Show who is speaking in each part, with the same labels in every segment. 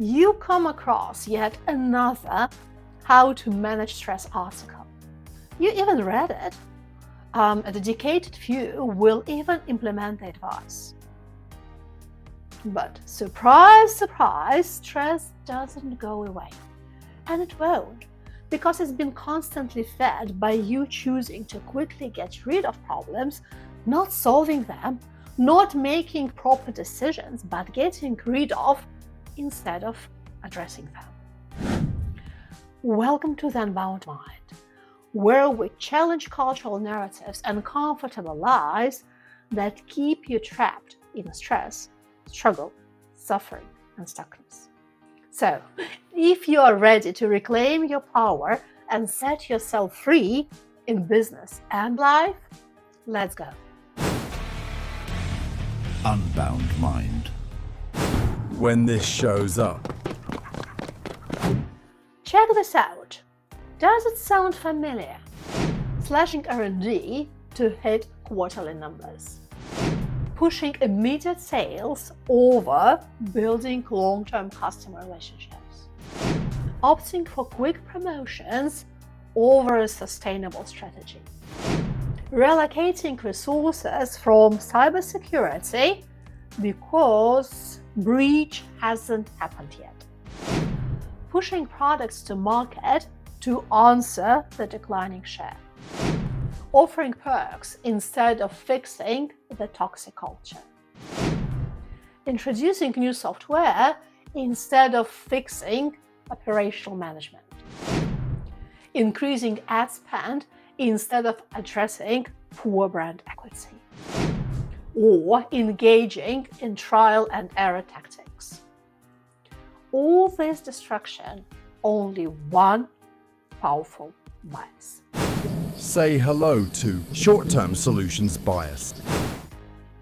Speaker 1: you come across yet another how to manage stress article. You even read it. A dedicated few will even implement the advice. But surprise, surprise, stress doesn't go away. And it won't, because it's been constantly fed by you choosing to quickly get rid of problems, not solving them, not making proper decisions, but getting rid of instead of addressing them. Welcome to the Unbound Mind, where we challenge cultural narratives and comfortable lies that keep you trapped in stress, struggle, suffering, and stuckness. So, if you are ready to reclaim your power and set yourself free in business and life, let's go.
Speaker 2: Unbound Mind. When this shows up.
Speaker 1: Check this out. Does it sound familiar? Slashing R&D to hit quarterly numbers. Pushing immediate sales over building long-term customer relationships. Opting for quick promotions over a sustainable strategy. Relocating resources from cybersecurity because breach hasn't happened yet. Pushing products to market to answer the declining share. Offering perks instead of fixing the toxic culture. Introducing new software instead of fixing operational management. Increasing ad spend instead of addressing poor brand equity. Or engaging in trial and error tactics. All this destruction, only one powerful bias.
Speaker 2: Say hello to short-term solutions bias.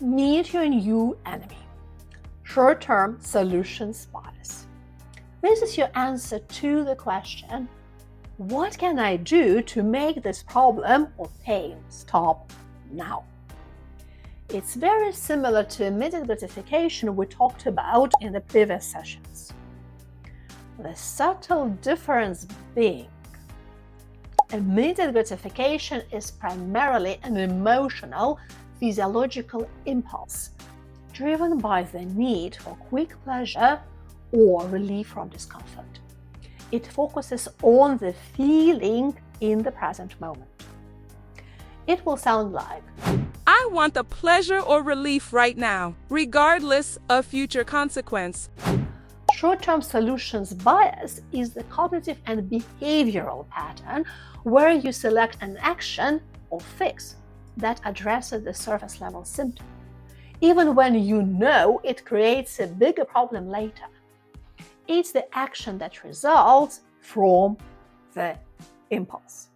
Speaker 1: Meet your new enemy, short-term solutions bias. This is your answer to the question, what can I do to make this problem or pain stop now? It's very similar to immediate gratification we talked about in the previous sessions. The subtle difference being, immediate gratification is primarily an emotional, physiological impulse driven by the need for quick pleasure or relief from discomfort. It focuses on the feeling in the present moment. It will sound like,
Speaker 3: I want the pleasure or relief right now, regardless of future consequence.
Speaker 1: Short-term solutions bias is the cognitive and behavioral pattern where you select an action or fix that addresses the surface-level symptom, even when you know it creates a bigger problem later. It's the action that results from the impulse.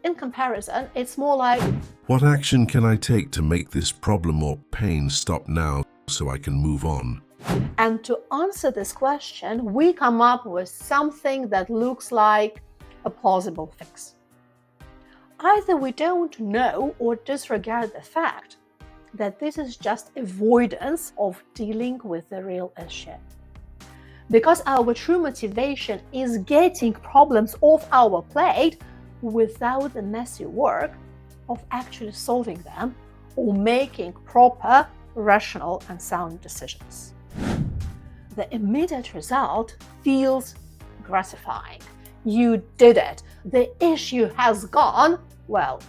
Speaker 1: In comparison, it's more like,
Speaker 4: what action can I take to make this problem or pain stop now so I can move on?
Speaker 1: And to answer this question, we come up with something that looks like a plausible fix. Either we don't know or disregard the fact that this is just avoidance of dealing with the real issue. Because our true motivation is getting problems off our plate without the messy work of actually solving them or making proper, rational, and sound decisions. The immediate result feels gratifying. You did it. The issue has gone, well,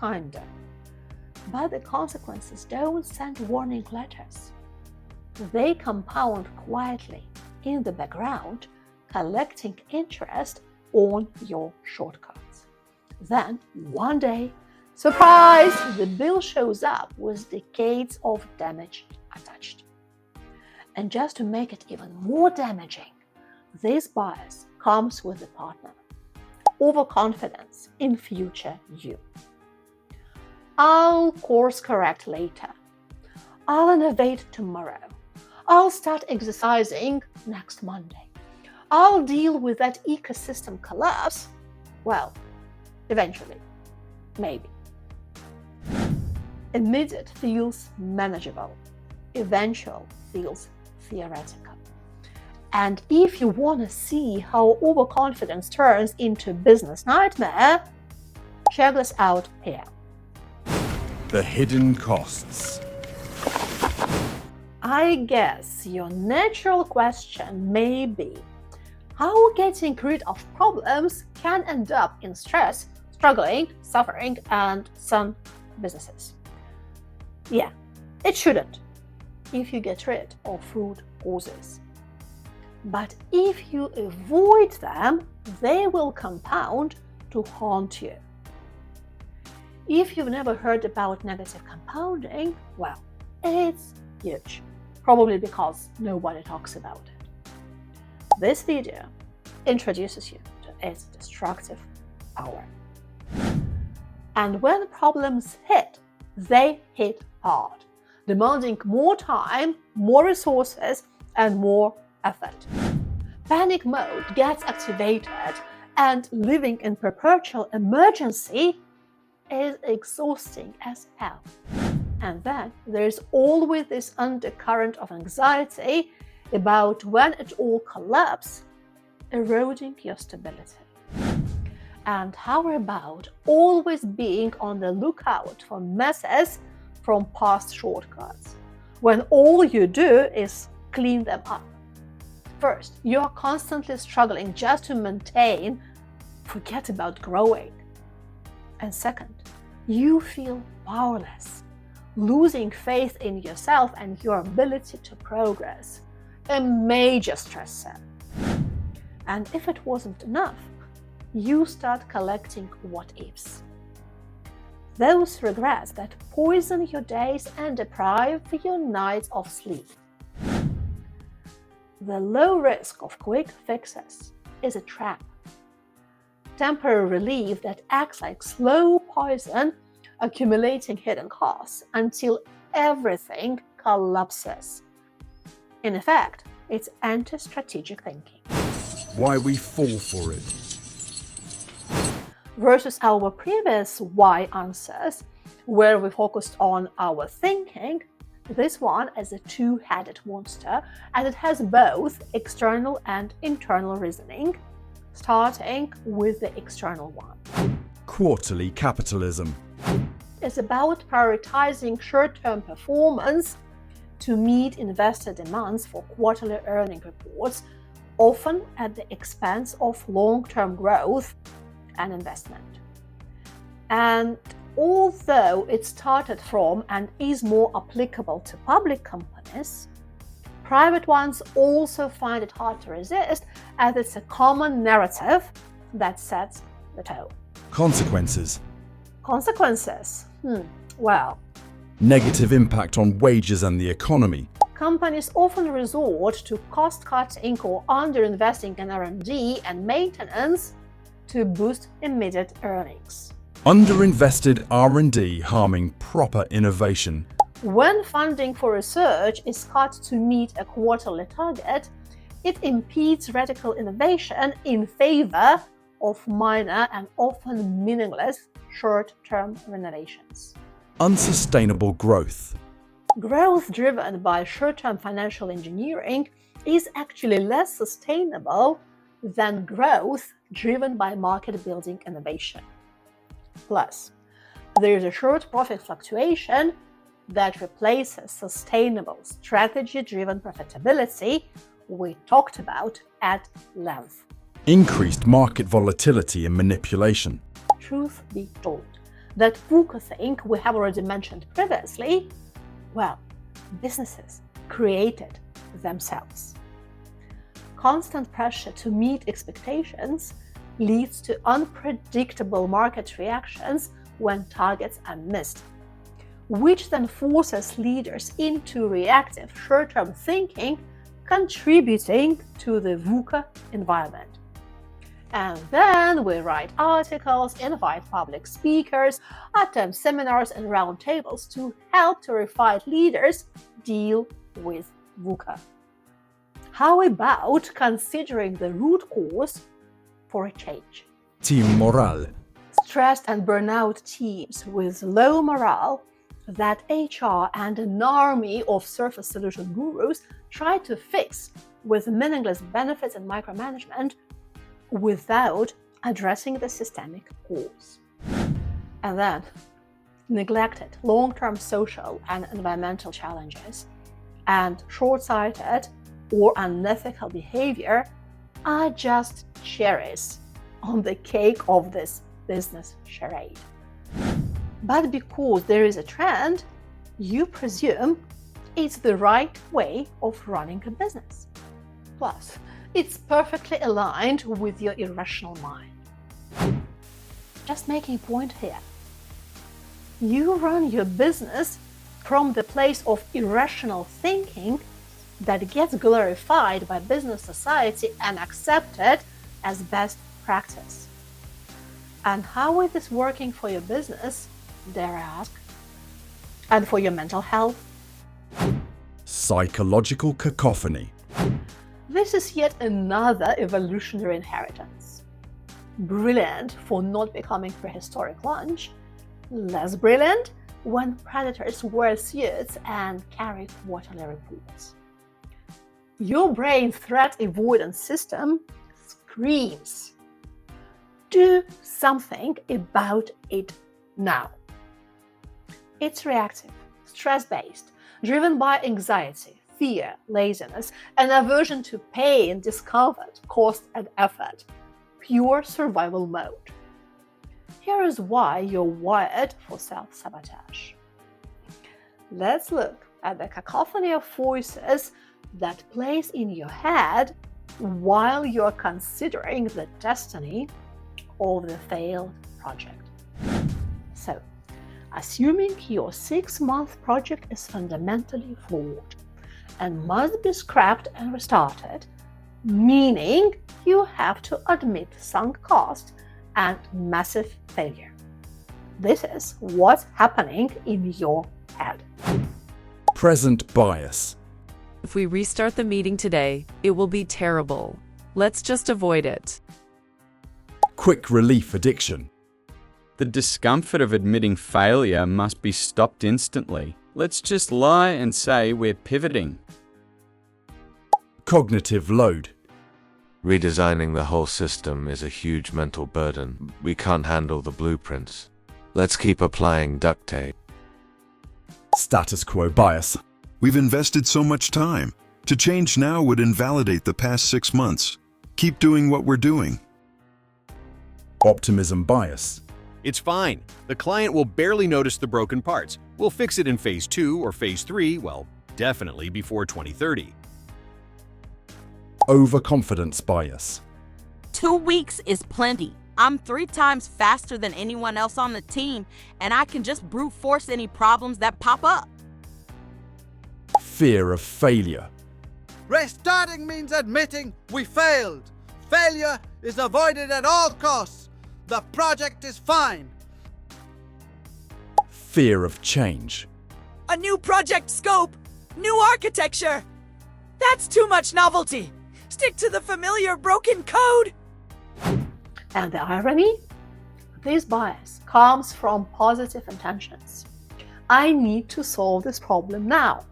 Speaker 1: kinda. But the consequences don't send warning letters. They compound quietly in the background, collecting interest on your shortcuts. Then, one day, surprise, the bill shows up with decades of damage attached. And just to make it even more damaging, this bias comes with a partner. Overconfidence in future you. I'll course correct later. I'll innovate tomorrow. I'll start exercising next Monday. I'll deal with that ecosystem collapse, well, eventually, maybe. Immediate feels manageable. Eventual feels theoretical. And if you want to see how overconfidence turns into business nightmare, check this out here.
Speaker 2: The hidden costs.
Speaker 1: I guess your natural question may be, how getting rid of problems can end up in stress, struggling, suffering, and some businesses. Yeah, it shouldn't if you get rid of root causes. But if you avoid them, they will compound to haunt you. If you've never heard about negative compounding, well, it's huge, probably because nobody talks about it. This video introduces you to its destructive power. And when problems hit, they hit hard, demanding more time, more resources, and more effort. Panic mode gets activated, and living in perpetual emergency is exhausting as hell. And then there's always this undercurrent of anxiety about when it all collapses, eroding your stability. And how about always being on the lookout for messes from past shortcuts, when all you do is clean them up? First, you're constantly struggling just to maintain, forget about growing. And second, you feel powerless, losing faith in yourself and your ability to progress. A major stressor. And if it wasn't enough, you start collecting what-ifs. Those regrets that poison your days and deprive your nights of sleep. The low risk of quick fixes is a trap. Temporary relief that acts like slow poison, accumulating hidden costs until everything collapses. In effect, it's anti-strategic thinking.
Speaker 2: Why we fall for it.
Speaker 1: Versus our previous why answers, where we focused on our thinking, this one is a two-headed monster, and it has both external and internal reasoning, starting with the external one.
Speaker 2: Quarterly capitalism.
Speaker 1: It's about prioritizing short-term performance to meet investor demands for quarterly earning reports, often at the expense of long-term growth and investment. And although it started from and is more applicable to public companies, private ones also find it hard to resist, as it's a common narrative that sets the tone.
Speaker 2: Consequences.
Speaker 1: Consequences? Well,
Speaker 2: Negative impact on wages and the economy.
Speaker 1: companies often resort to cost-cutting or underinvesting in R&D and maintenance to boost immediate earnings.
Speaker 2: Underinvested R&D harming proper innovation.
Speaker 1: When funding for research is cut to meet a quarterly target, it impedes radical innovation in favor of minor and often meaningless short-term renovations.
Speaker 2: Unsustainable growth.
Speaker 1: Growth driven by short-term financial engineering is actually less sustainable than growth driven by market-building innovation. Plus, there is a short profit fluctuation that replaces sustainable strategy-driven profitability we talked about at length.
Speaker 2: Increased market volatility and manipulation.
Speaker 1: Truth be told, that VUCA thing we have already mentioned previously, well, businesses created themselves. Constant pressure to meet expectations leads to unpredictable market reactions when targets are missed, which then forces leaders into reactive short-term thinking, contributing to the VUCA environment. And then we write articles, invite public speakers, attend seminars and roundtables to help terrified leaders deal with VUCA. How about considering the root cause for a change?
Speaker 2: Team morale.
Speaker 1: Stressed and burnout teams with low morale that HR and an army of surface solution gurus try to fix with meaningless benefits and micromanagement without addressing the systemic cause. And then, neglected long-term social and environmental challenges and short-sighted or unethical behavior are just cherries on the cake of this business charade. But because there is a trend, you presume it's the right way of running a business. Plus, it's perfectly aligned with your irrational mind. Just making a point here. You run your business from the place of irrational thinking that gets glorified by business society and accepted as best practice. And how is this working for your business, dare I ask? And for your mental health?
Speaker 2: Psychological cacophony.
Speaker 1: This is yet another evolutionary inheritance. Brilliant for not becoming prehistoric lunch, less brilliant when predators wear suits and carry quarterly reports. Your brain threat avoidance system screams, do something about it now. It's reactive, stress-based, driven by anxiety, fear, laziness, and aversion to pain, discomfort, cost, and effort. Pure survival mode. Here is why you're wired for self-sabotage. Let's look at the cacophony of voices that plays in your head while you're considering the destiny of the failed project. So, assuming your 6-month project is fundamentally flawed and must be scrapped and restarted, meaning you have to admit sunk cost and massive failure. This is what's happening in your head.
Speaker 2: Present bias.
Speaker 5: If we restart the meeting today, it will be terrible. Let's just avoid it.
Speaker 2: Quick relief addiction.
Speaker 6: The discomfort of admitting failure must be stopped instantly. Let's just lie and say we're pivoting.
Speaker 2: Cognitive load.
Speaker 7: Redesigning the whole system is a huge mental burden. We can't handle the blueprints. Let's keep applying duct tape.
Speaker 2: Status quo bias.
Speaker 8: We've invested so much time. To change now would invalidate the past 6 months. Keep doing what we're doing.
Speaker 2: Optimism bias.
Speaker 9: It's fine. The client will barely notice the broken parts. We'll fix it in phase 2 or phase 3, well, definitely before 2030.
Speaker 2: Overconfidence bias.
Speaker 10: 2 weeks is plenty. I'm 3 times faster than anyone else on the team, and I can just brute force any problems that pop up.
Speaker 2: Fear of failure.
Speaker 11: Restarting means admitting we failed. Failure is avoided at all costs. The project is fine.
Speaker 2: Fear of change.
Speaker 12: A new project scope, new architecture. That's too much novelty. Stick to the familiar broken code.
Speaker 1: And the irony? This bias comes from positive intentions. I need to solve this problem now.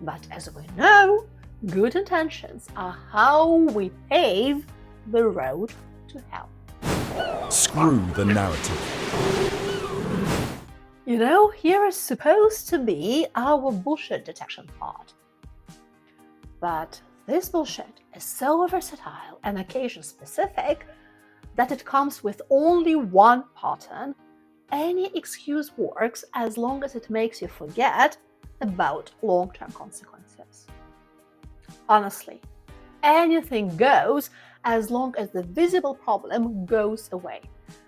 Speaker 1: But as we know, good intentions are how we pave the road to hell.
Speaker 2: Screw the narrative.
Speaker 1: You know, here is supposed to be our bullshit detection part. But this bullshit is so versatile and occasion-specific that it comes with only one pattern. Any excuse works as long as it makes you forget about long-term consequences. Honestly, anything goes as long as the visible problem goes away.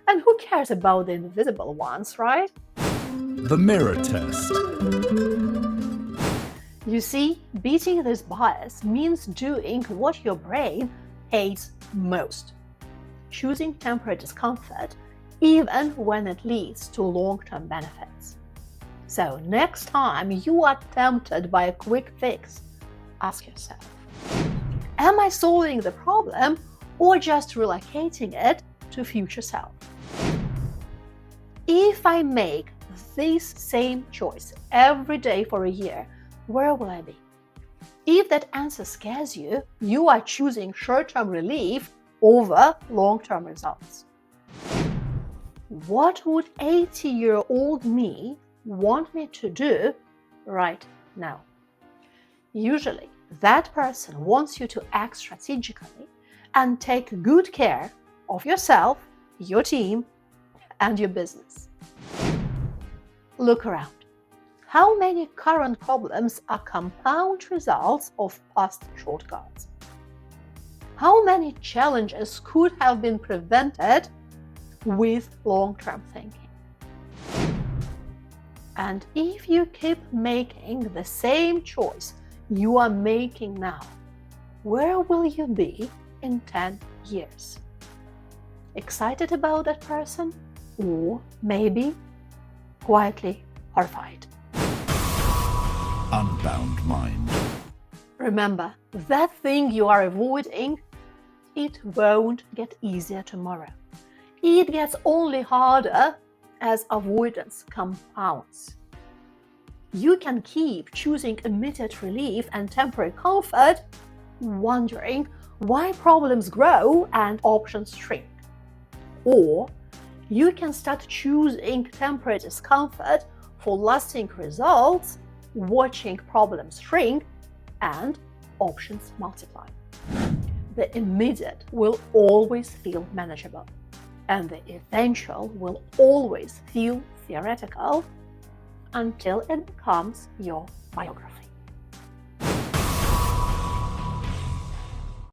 Speaker 1: And who cares about the invisible ones, right?
Speaker 2: The mirror test.
Speaker 1: You see, beating this bias means doing what your brain hates most. Choosing temporary discomfort, even when it leads to long-term benefits. So next time you are tempted by a quick fix, ask yourself, am I solving the problem or just relocating it to future self? If I make this same choice every day for a year, where will I be? If that answer scares you, you are choosing short-term relief over long-term results. What would 80-year-old me want me to do right now? Usually, that person wants you to act strategically and take good care of yourself, your team, and your business. Look around. How many current problems are compound results of past shortcuts? How many challenges could have been prevented with long-term thinking? And if you keep making the same choice you are making now, where will you be in 10 years? Excited about that person? Or maybe quietly horrified?
Speaker 2: Unbound mind.
Speaker 1: Remember, that thing you are avoiding, it won't get easier tomorrow. It gets only harder as avoidance compounds. You can keep choosing immediate relief and temporary comfort, wondering why problems grow and options shrink. Or you can start choosing temporary discomfort for lasting results, watching problems shrink and options multiply. The immediate will always feel manageable, and the eventual will always feel theoretical until it becomes your biography.